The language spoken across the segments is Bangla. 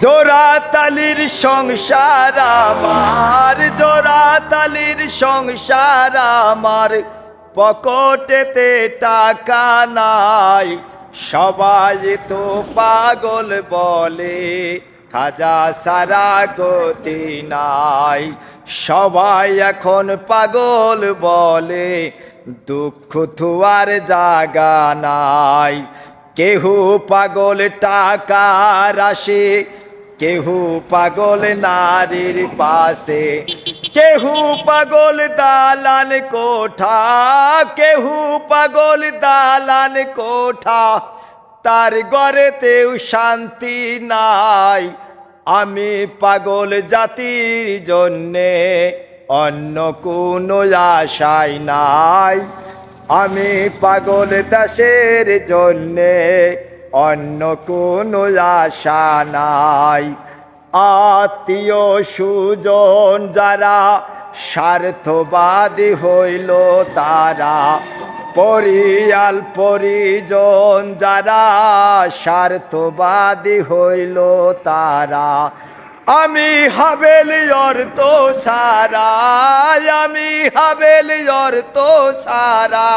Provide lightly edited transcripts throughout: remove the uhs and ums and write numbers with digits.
জোড়াতালির সংসার আমার, জোড়াতালির সংসার আমার, পকেটেতে টাকা নাই। সবাই তো পাগল বলে, খাজা সারা গতি নাই। সবাই এখন পাগল বলে, দুঃখ থুয়ার জাগা নাই। কেহু পাগল টাকার আসে, কেহু পাগল নারীর পাশে, কেহু পাগল দালান কোঠা, কেহু পাগল দালান কোঠা, তার ঘরেতেও শান্তি নাই। আমি পাগল জাতির জন্যে অন্য কোনো আশাই নাই। আমি পাগল দেশের জন্যে অন্য কোনো আশা নাই। আত্মীয় সুজন যারা স্বার্থবাদী হইল তারা, পরিয়াল পরিজন যারা স্বার্থবাদী হইল তারা, আমি হাবেলি অর্থ ছাড়া, আমি হাবেলি অর্থ ছাড়া,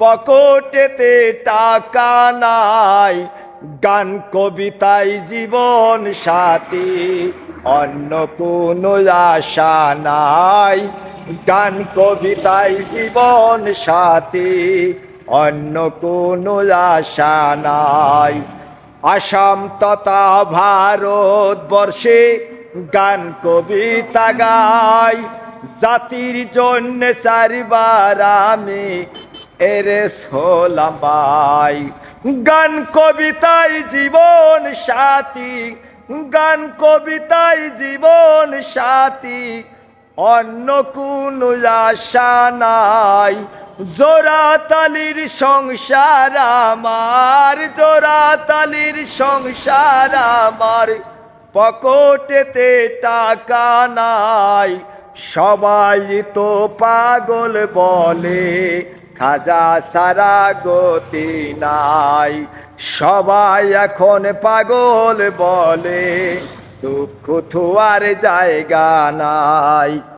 পকেটেতে টাকা নাই। গান কবিতায় জীবন সাথী, অন্য কোনো আশা নাই। গান কবিতায় জীবন সাথী, অন্য কোনো আশা নাই। আসাম তথা ভারতবর্ষে গান কবিতা গাই, জাতির জন্য চারিবার আমি এরেস হলাম ভাই। গান কবিতায় জীবন সাথী, গান কবিতায় জীবন সাথী, অন্য কোনো আশা নাই। জোড়াতালির সংসার আমার, জোড়াতালির সংসার আমার, পকেটেতে টাকা নাই। সবাই তো পাগল বলে, খাজা সারা গতি নাই। সবাই এখন পাগল বলে, দুঃখ থুয়ার জায়গা নাই।